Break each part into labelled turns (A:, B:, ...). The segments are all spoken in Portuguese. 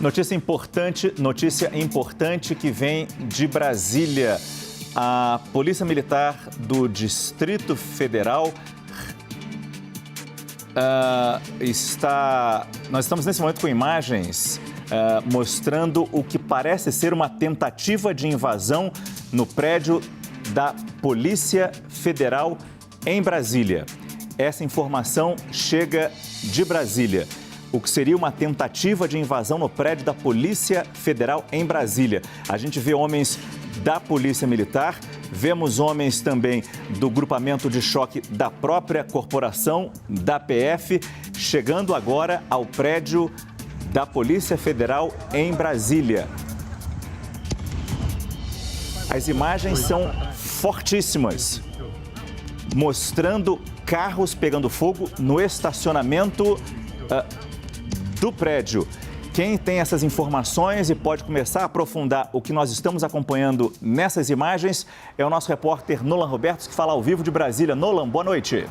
A: Notícia importante que vem de Brasília. A Polícia Militar do Distrito Federal Nós estamos nesse momento com imagens mostrando o que parece ser uma tentativa de invasão no prédio da Polícia Federal em Brasília. Essa informação chega de Brasília. O que seria uma tentativa de invasão no prédio da Polícia Federal em Brasília. A gente vê homens da Polícia Militar, vemos homens também do grupamento de choque da própria corporação, da PF, chegando agora ao prédio da Polícia Federal em Brasília. As imagens são fortíssimas, mostrando carros pegando fogo no estacionamento do prédio. Quem tem essas informações e pode começar a aprofundar o que nós estamos acompanhando nessas imagens é o nosso repórter Nolan Robertos, que fala ao vivo de Brasília. Nolan, boa noite.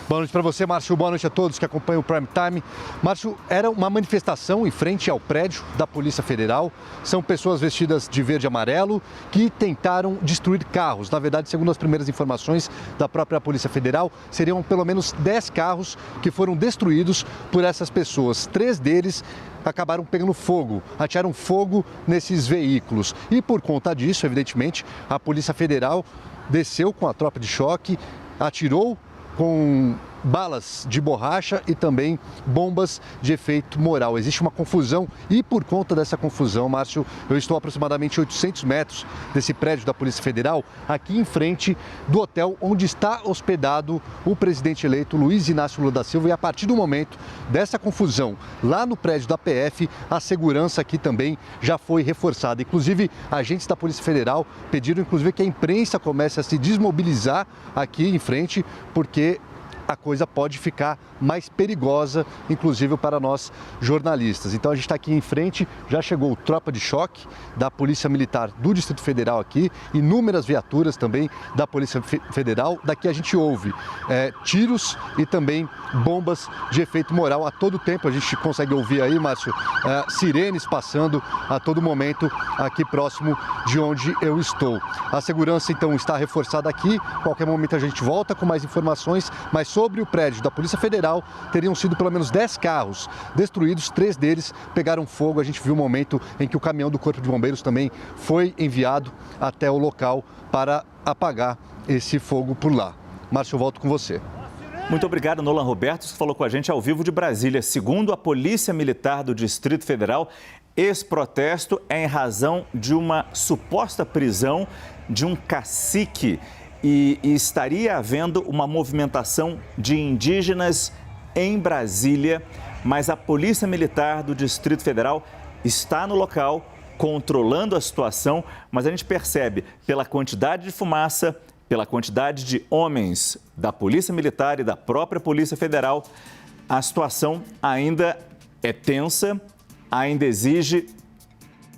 B: Boa noite para você, Márcio. Boa noite a todos que acompanham o Prime Time. Márcio, era uma manifestação em frente ao prédio da Polícia Federal. São pessoas vestidas de verde e amarelo que tentaram destruir carros. Na verdade, segundo as primeiras informações da própria Polícia Federal, seriam pelo menos 10 carros que foram destruídos por essas pessoas. 3 deles acabaram pegando fogo, atearam fogo nesses veículos. E por conta disso, evidentemente, a Polícia Federal desceu com a tropa de choque, atirou com balas de borracha e também bombas de efeito moral. Existe uma confusão e por conta dessa confusão, Márcio, eu estou a aproximadamente 800 metros desse prédio da Polícia Federal, aqui em frente do hotel onde está hospedado o presidente eleito Luiz Inácio Lula da Silva, e a partir do momento dessa confusão lá no prédio da PF, a segurança aqui também já foi reforçada. Inclusive, agentes da Polícia Federal pediram inclusive que a imprensa comece a se desmobilizar aqui em frente, porque a coisa pode ficar mais perigosa, inclusive para nós jornalistas. Então a gente está aqui em frente, já chegou tropa de choque da Polícia Militar do Distrito Federal aqui, inúmeras viaturas também da Polícia Federal. Daqui a gente ouve tiros e também bombas de efeito moral a todo tempo. A gente consegue ouvir aí, Márcio, sirenes passando a todo momento aqui próximo de onde eu estou. A segurança então está reforçada aqui, qualquer momento a gente volta com mais informações, mas sobre o prédio da Polícia Federal, teriam sido pelo menos 10 carros destruídos, 3 deles pegaram fogo. A gente viu o momento em que o caminhão do Corpo de Bombeiros também foi enviado até o local para apagar esse fogo por lá. Márcio, eu volto com você.
A: Muito obrigado, Nolan Robertos, que falou com a gente ao vivo de Brasília. Segundo a Polícia Militar do Distrito Federal, esse protesto é em razão de uma suposta prisão de um cacique e estaria havendo uma movimentação de indígenas em Brasília, mas a Polícia Militar do Distrito Federal está no local, controlando a situação, mas a gente percebe pela quantidade de fumaça, pela quantidade de homens da Polícia Militar e da própria Polícia Federal, a situação ainda é tensa, ainda exige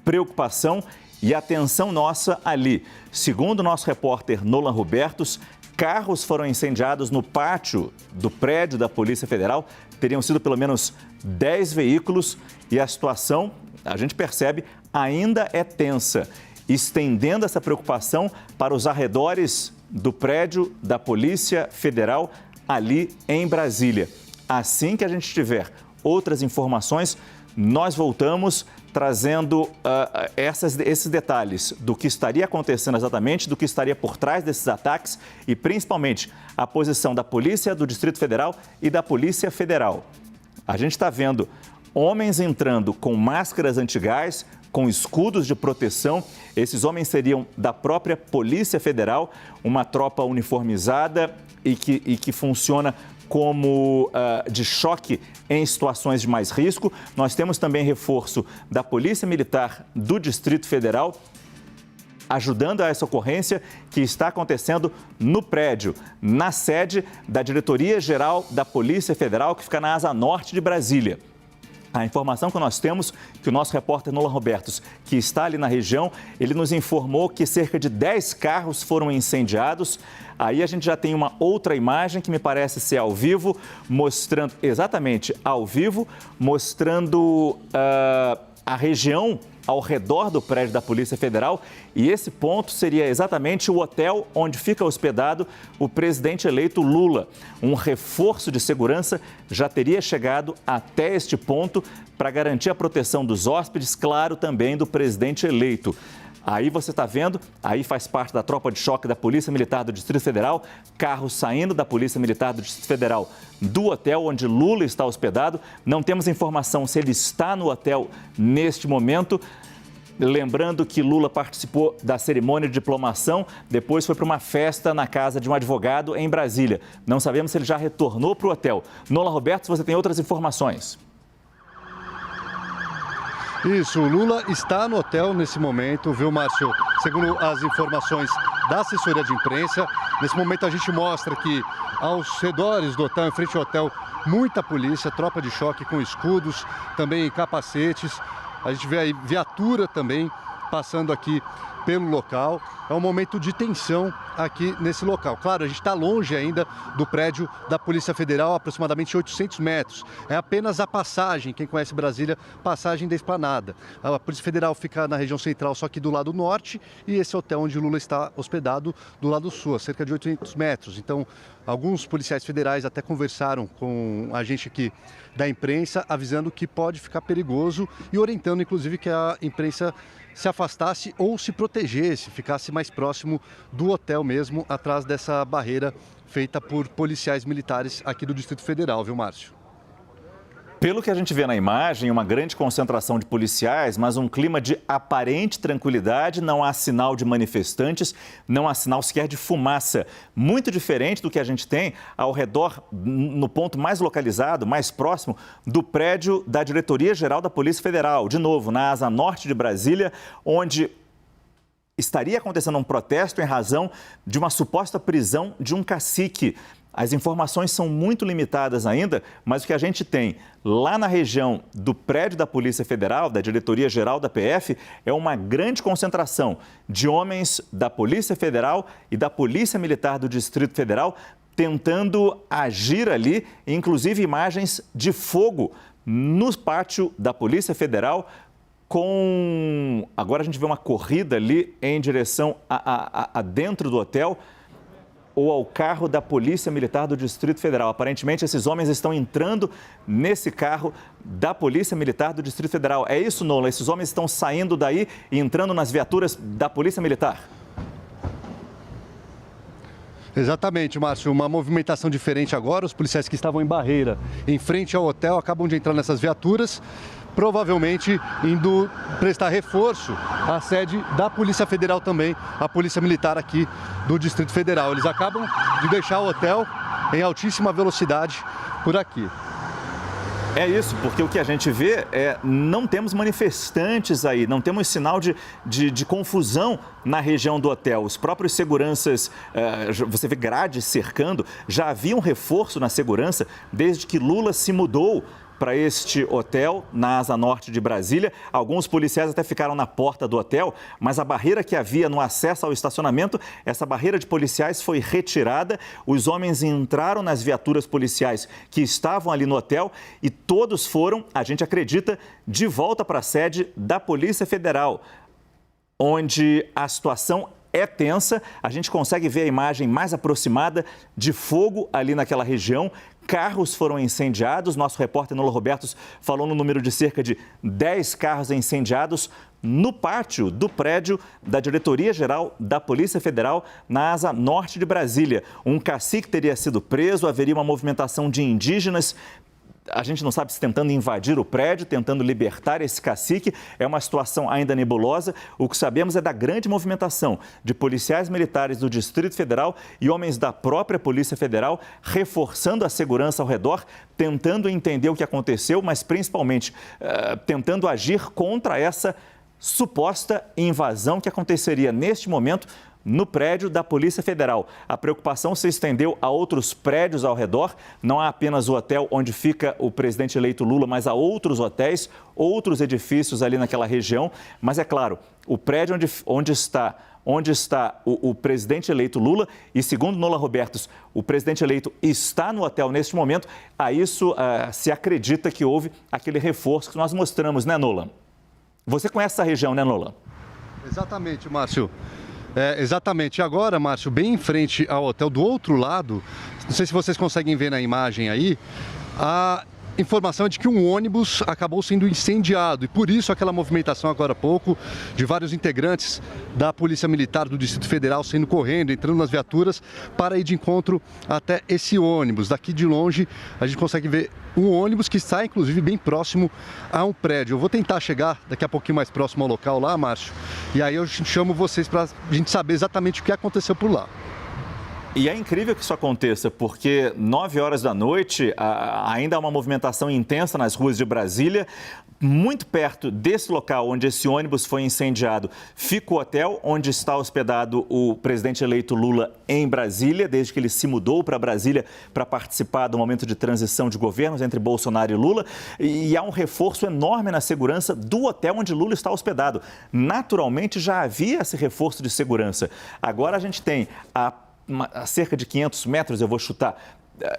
A: preocupação e atenção nossa ali. Segundo o nosso repórter Nolan Robertos, carros foram incendiados no pátio do prédio da Polícia Federal. Teriam sido pelo menos 10 veículos e a situação, a gente percebe, ainda é tensa, estendendo essa preocupação para os arredores do prédio da Polícia Federal ali em Brasília. Assim que a gente tiver outras informações, nós voltamos trazendo esses detalhes do que estaria acontecendo exatamente, do que estaria por trás desses ataques e, principalmente, a posição da Polícia do Distrito Federal e da Polícia Federal. A gente está vendo homens entrando com máscaras antigás, com escudos de proteção. Esses homens seriam da própria Polícia Federal, uma tropa uniformizada e que funciona como de choque em situações de mais risco. Nós temos também reforço da Polícia Militar do Distrito Federal, ajudando a essa ocorrência que está acontecendo no prédio, na sede da Diretoria Geral da Polícia Federal, que fica na Asa Norte de Brasília. A informação que nós temos, que o nosso repórter Nolan Robertos, que está ali na região, ele nos informou que cerca de 10 carros foram incendiados. Aí a gente já tem uma outra imagem que me parece ser ao vivo, mostrando, exatamente ao vivo, mostrando a região ao redor do prédio da Polícia Federal, e esse ponto seria exatamente o hotel onde fica hospedado o presidente eleito Lula. Um reforço de segurança já teria chegado até este ponto para garantir a proteção dos hóspedes, claro, também do presidente eleito. Aí você está vendo, aí faz parte da tropa de choque da Polícia Militar do Distrito Federal, carros saindo da Polícia Militar do Distrito Federal do hotel onde Lula está hospedado. Não temos informação se ele está no hotel neste momento. Lembrando que Lula participou da cerimônia de diplomação, depois foi para uma festa na casa de um advogado em Brasília. Não sabemos se ele já retornou para o hotel. Nolan Robertos, você tem outras informações?
B: Isso, o Lula está no hotel nesse momento, viu, Márcio? Segundo as informações da assessoria de imprensa, nesse momento a gente mostra que aos redores do hotel, em frente ao hotel, muita polícia, tropa de choque com escudos, também capacetes. A gente vê aí viatura também passando aqui pelo local. É um momento de tensão aqui nesse local. Claro, a gente está longe ainda do prédio da Polícia Federal, aproximadamente 800 metros. É apenas a passagem, quem conhece Brasília, passagem da Esplanada. A Polícia Federal fica na região central, só que do lado norte, e esse hotel onde Lula está hospedado do lado sul, a cerca de 800 metros. Então, alguns policiais federais até conversaram com a gente aqui da imprensa, avisando que pode ficar perigoso e orientando, inclusive, que a imprensa se afastasse ou se protegesse, ficasse mais próximo do hotel mesmo, atrás dessa barreira feita por policiais militares aqui do Distrito Federal, viu, Márcio?
A: Pelo que a gente vê na imagem, uma grande concentração de policiais, mas um clima de aparente tranquilidade, não há sinal de manifestantes, não há sinal sequer de fumaça. Muito diferente do que a gente tem ao redor, no ponto mais localizado, mais próximo do prédio da Diretoria-Geral da Polícia Federal. De novo, na asa norte de Brasília, onde estaria acontecendo um protesto em razão de uma suposta prisão de um cacique. As informações são muito limitadas ainda, mas o que a gente tem lá na região do prédio da Polícia Federal, da Diretoria-Geral da PF, é uma grande concentração de homens da Polícia Federal e da Polícia Militar do Distrito Federal tentando agir ali, inclusive imagens de fogo no pátio da Polícia Federal. Agora a gente vê uma corrida ali em direção a dentro do hotel, ou ao carro da Polícia Militar do Distrito Federal. Aparentemente, esses homens estão entrando nesse carro da Polícia Militar do Distrito Federal. É isso, Nolan? Esses homens estão saindo daí e entrando nas viaturas da Polícia Militar?
B: Exatamente, Márcio. Uma movimentação diferente agora. Os policiais que estavam em barreira em frente ao hotel acabam de entrar nessas viaturas, provavelmente indo prestar reforço à sede da Polícia Federal também, a Polícia Militar aqui do Distrito Federal. Eles acabam de deixar o hotel em altíssima velocidade por aqui.
A: É isso, porque o que a gente vê é não temos manifestantes aí, não temos sinal de confusão na região do hotel. Os próprios seguranças, você vê grades cercando, já havia um reforço na segurança desde que Lula se mudou para este hotel na asa norte de Brasília. Alguns policiais até ficaram na porta do hotel, mas a barreira que havia no acesso ao estacionamento, essa barreira de policiais foi retirada. Os homens entraram nas viaturas policiais que estavam ali no hotel e todos foram, a gente acredita, de volta para a sede da Polícia Federal, onde a situação é tensa. A gente consegue ver a imagem mais aproximada de fogo ali naquela região. Carros foram incendiados. Nosso repórter Nolan Robertos falou no número de cerca de 10 carros incendiados no pátio do prédio da Diretoria-Geral da Polícia Federal, na asa norte de Brasília. Um cacique teria sido preso, haveria uma movimentação de indígenas. A gente não sabe se tentando invadir o prédio, tentando libertar esse cacique. É uma situação ainda nebulosa. O que sabemos é da grande movimentação de policiais militares do Distrito Federal e homens da própria Polícia Federal, reforçando a segurança ao redor, tentando entender o que aconteceu, mas principalmente tentando agir contra essa suposta invasão que aconteceria neste momento no prédio da Polícia Federal. A preocupação se estendeu a outros prédios ao redor, não há apenas o hotel onde fica o presidente eleito Lula, mas há outros hotéis, outros edifícios ali naquela região. Mas é claro, o prédio onde está o presidente eleito Lula e, segundo Nola Robertos, o presidente eleito está no hotel neste momento, a isso se acredita que houve aquele reforço que nós mostramos, né, Nola? Você conhece essa região, né, Nola?
B: Exatamente, Márcio. Exatamente. Agora, Márcio, bem em frente ao hotel, do outro lado, não sei se vocês conseguem ver na imagem aí, a informação é de que um ônibus acabou sendo incendiado e por isso aquela movimentação agora há pouco de vários integrantes da Polícia Militar do Distrito Federal saindo correndo, entrando nas viaturas para ir de encontro até esse ônibus. Daqui de longe a gente consegue ver um ônibus que está inclusive bem próximo a um prédio. Eu vou tentar chegar daqui a pouquinho mais próximo ao local lá, Márcio, e aí eu chamo vocês para a gente saber exatamente o que aconteceu por lá.
A: E é incrível que isso aconteça, porque 9 horas da noite ainda há uma movimentação intensa nas ruas de Brasília. Muito perto desse local onde esse ônibus foi incendiado, fica o hotel onde está hospedado o presidente eleito Lula em Brasília, desde que ele se mudou para Brasília para participar do momento de transição de governos entre Bolsonaro e Lula. E há um reforço enorme na segurança do hotel onde Lula está hospedado. Naturalmente, já havia esse reforço de segurança. Agora a gente tem a cerca de 500 metros, eu vou chutar,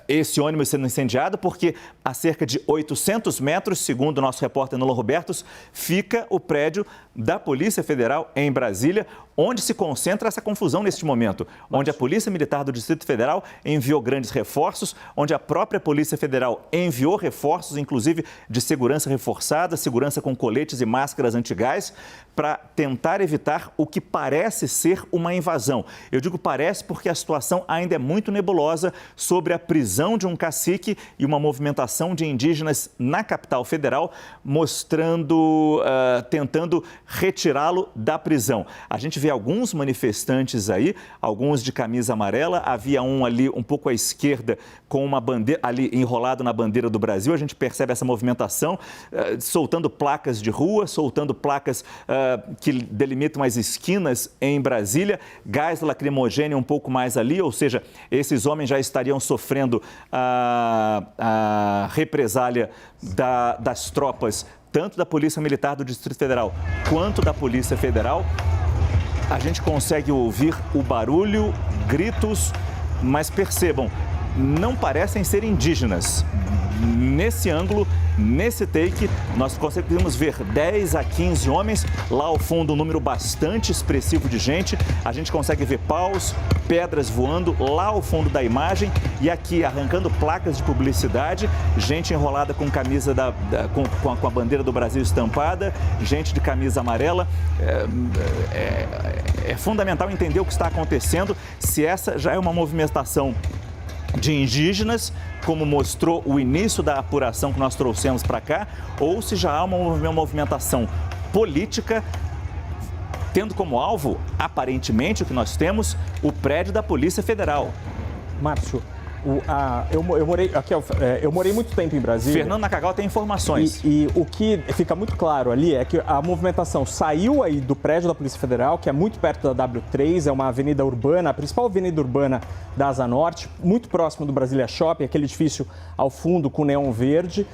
A: esse ônibus sendo incendiado, porque a cerca de 800 metros, segundo o nosso repórter Nola Robertos, fica o prédio da Polícia Federal em Brasília, onde se concentra essa confusão neste momento, onde a Polícia Militar do Distrito Federal enviou grandes reforços, onde a própria Polícia Federal enviou reforços, inclusive de segurança reforçada, segurança com coletes e máscaras antigás, para tentar evitar o que parece ser uma invasão. Eu digo parece porque a situação ainda é muito nebulosa sobre a prisão de um cacique e uma movimentação de indígenas na capital federal, mostrando, tentando retirá-lo da prisão. A gente vê alguns manifestantes aí, alguns de camisa amarela, havia um ali um pouco à esquerda com uma bandeira ali enrolado na bandeira do Brasil. A gente percebe essa movimentação, soltando placas de rua, soltando placas que delimitam as esquinas em Brasília, gás lacrimogêneo um pouco mais ali, ou seja, esses homens já estariam sofrendo a represália das tropas, tanto da Polícia Militar do Distrito Federal quanto da Polícia Federal. A gente consegue ouvir o barulho, gritos, mas percebam, não parecem ser indígenas. Nesse ângulo, nesse take, nós conseguimos ver 10 a 15 homens. Lá ao fundo, um número bastante expressivo de gente. A gente consegue ver paus, pedras voando lá ao fundo da imagem. E aqui, arrancando placas de publicidade, gente enrolada com camisa com a bandeira do Brasil estampada, gente de camisa amarela. É fundamental entender o que está acontecendo, se essa já é uma movimentação de indígenas, como mostrou o início da apuração que nós trouxemos para cá, ou se já há uma movimentação política, tendo como alvo, aparentemente, o que nós temos, o prédio da Polícia Federal.
C: Márcio, eu morei muito tempo em Brasília.
A: Fernando Nacagal tem informações.
C: E o que fica muito claro ali é que a movimentação saiu aí do prédio da Polícia Federal, que é muito perto da W3, é uma avenida urbana, a principal avenida urbana da Asa Norte, muito próximo do Brasília Shopping, aquele edifício ao fundo com neon verde.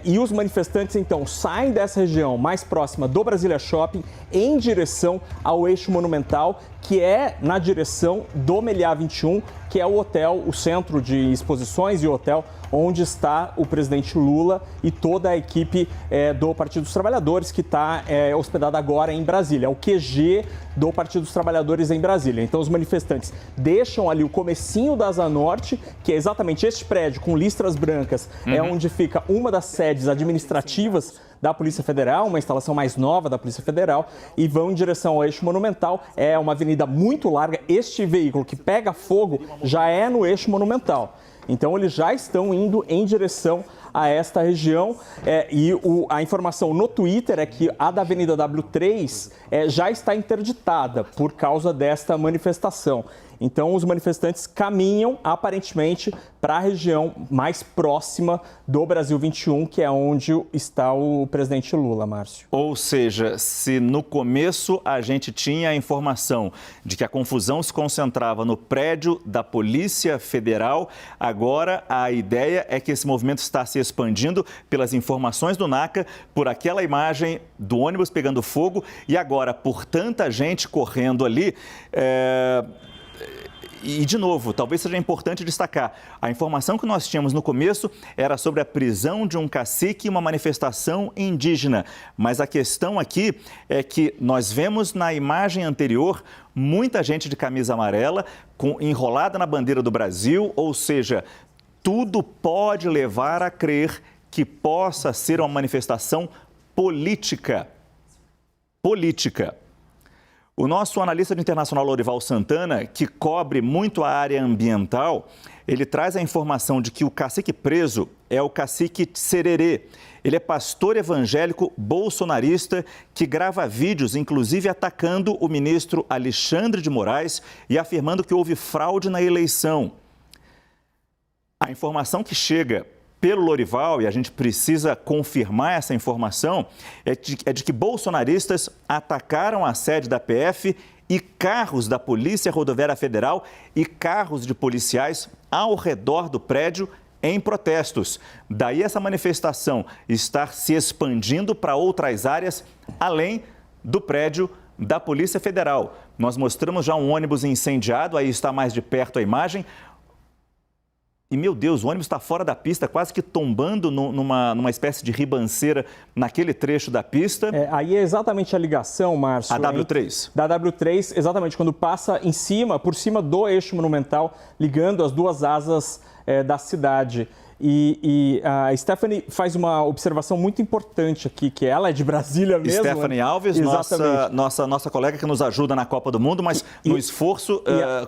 C: E os manifestantes, então, saem dessa região mais próxima do Brasília Shopping em direção ao eixo monumental, que é na direção do Meliá 21, que é o hotel, o centro de exposições e hotel onde está o presidente Lula e toda a equipe do Partido dos Trabalhadores, que está hospedada agora em Brasília. É o QG do Partido dos Trabalhadores em Brasília. Então, os manifestantes deixam ali o comecinho da Asa Norte, que é exatamente este prédio com listras brancas, é onde fica uma das sedes administrativas da Polícia Federal, uma instalação mais nova da Polícia Federal, e vão em direção ao eixo monumental. É uma avenida muito larga. Este veículo que pega fogo já é no eixo monumental. Então, eles já estão indo em direção a esta região. A informação no Twitter é que a da Avenida W3 já está interditada por causa desta manifestação. Então, os manifestantes caminham, aparentemente, para a região mais próxima do Brasil 21, que é onde está o presidente Lula, Márcio.
A: Ou seja, se no começo a gente tinha a informação de que a confusão se concentrava no prédio da Polícia Federal, agora a ideia é que esse movimento está se expandindo pelas informações do NACA, por aquela imagem do ônibus pegando fogo e agora por tanta gente correndo ali. E, de novo, talvez seja importante destacar, a informação que nós tínhamos no começo era sobre a prisão de um cacique e uma manifestação indígena. Mas a questão aqui é que nós vemos na imagem anterior muita gente de camisa amarela enrolada na bandeira do Brasil, ou seja, tudo pode levar a crer que possa ser uma manifestação política. O nosso analista de internacional Lorival Santana, que cobre muito a área ambiental, ele traz a informação de que o cacique preso é o cacique Sererê. Ele é pastor evangélico bolsonarista que grava vídeos, inclusive atacando o ministro Alexandre de Moraes e afirmando que houve fraude na eleição. A informação que chega pelo Lorival, e a gente precisa confirmar essa informação, é de que bolsonaristas atacaram a sede da PF e carros da Polícia Rodoviária Federal e carros de policiais ao redor do prédio em protestos. Daí essa manifestação estar se expandindo para outras áreas, além do prédio da Polícia Federal. Nós mostramos já um ônibus incendiado, aí está mais de perto a imagem. E, meu Deus, o ônibus está fora da pista, quase que tombando numa espécie de ribanceira naquele trecho da pista.
C: Aí é exatamente a ligação, Márcio.
A: A W3.
C: Da W3, exatamente, quando passa por cima do eixo monumental, ligando as duas asas da cidade. E a Stephanie faz uma observação muito importante aqui, que ela é de Brasília mesmo.
A: Stephanie Alves, nossa colega que nos ajuda na Copa do Mundo, mas no esforço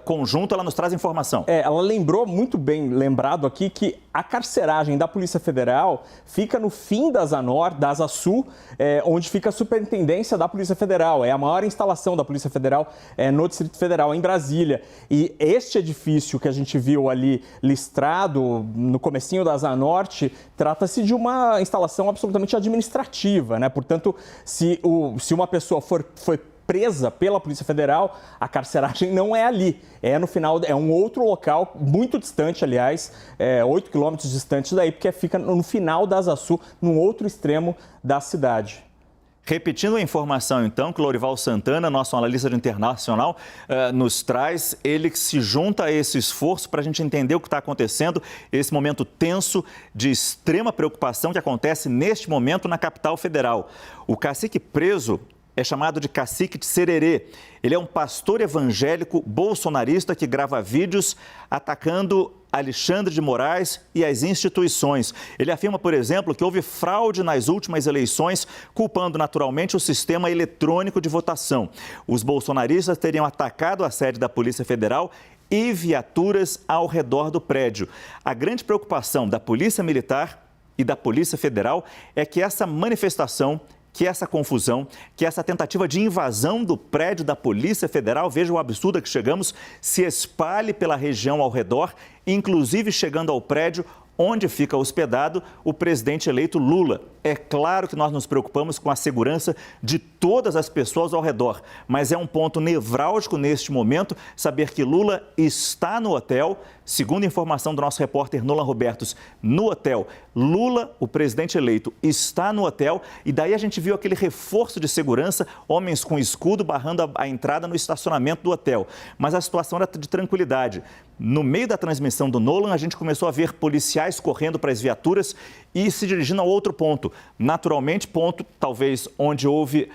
A: conjunto ela nos traz informação.
C: Ela lembrou, muito bem lembrado aqui, que a carceragem da Polícia Federal fica no fim da Asa Sul, onde fica a superintendência da Polícia Federal. É a maior instalação da Polícia Federal no Distrito Federal, em Brasília. E este edifício que a gente viu ali listrado no comecinho da Asa Norte, trata-se de uma instalação absolutamente administrativa, né? Portanto, se uma pessoa foi presa pela Polícia Federal, a carceragem não é ali, no final, é um outro local, muito distante, aliás, 8 quilômetros distante daí, porque fica no final da Asa Sul, num outro extremo da cidade.
A: Repetindo a informação, então, que o Lorival Santana, nosso analista de internacional, nos traz, ele que se junta a esse esforço para a gente entender o que está acontecendo, esse momento tenso de extrema preocupação que acontece neste momento na capital federal. O cacique preso é chamado de cacique de Sererê. Ele é um pastor evangélico bolsonarista que grava vídeos atacando Alexandre de Moraes e as instituições. Ele afirma, por exemplo, que houve fraude nas últimas eleições, culpando naturalmente o sistema eletrônico de votação. Os bolsonaristas teriam atacado a sede da Polícia Federal e viaturas ao redor do prédio. A grande preocupação da Polícia Militar e da Polícia Federal é que essa manifestação, que essa confusão, que essa tentativa de invasão do prédio da Polícia Federal, veja o absurdo a que chegamos, se espalhe pela região ao redor, inclusive chegando ao prédio onde fica hospedado o presidente eleito Lula. É claro que nós nos preocupamos com a segurança de todas as pessoas ao redor, mas é um ponto nevrálgico neste momento saber que Lula está no hotel. Segundo a informação do nosso repórter Nolan Robertos, no hotel, Lula, o presidente eleito, está no hotel e daí a gente viu aquele reforço de segurança, homens com escudo barrando a entrada no estacionamento do hotel. Mas a situação era de tranquilidade. No meio da transmissão do Nolan, a gente começou a ver policiais correndo para as viaturas e se dirigindo a outro ponto. Naturalmente, ponto talvez onde houve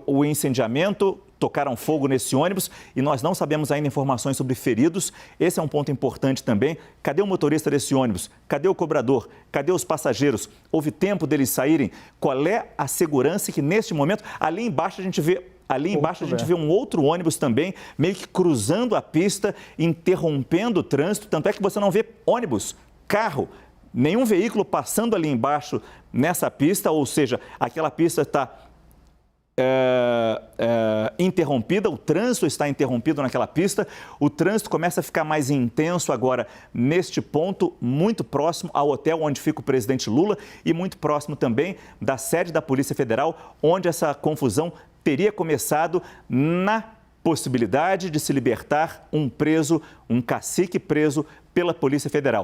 A: o incendiamento, tocaram fogo nesse ônibus e nós não sabemos ainda informações sobre feridos. Esse é um ponto importante também. Cadê o motorista desse ônibus? Cadê o cobrador? Cadê os passageiros? Houve tempo deles saírem? Qual é a segurança que neste momento, ali embaixo a gente vê um outro ônibus também, meio que cruzando a pista, interrompendo o trânsito. Tanto é que você não vê ônibus, carro, nenhum veículo passando ali embaixo nessa pista, ou seja, aquela pista está interrompida, o trânsito está interrompido naquela pista, o trânsito começa a ficar mais intenso agora neste ponto, muito próximo ao hotel onde fica o presidente Lula e muito próximo também da sede da Polícia Federal, onde essa confusão teria começado na possibilidade de se libertar um preso, um cacique preso pela Polícia Federal.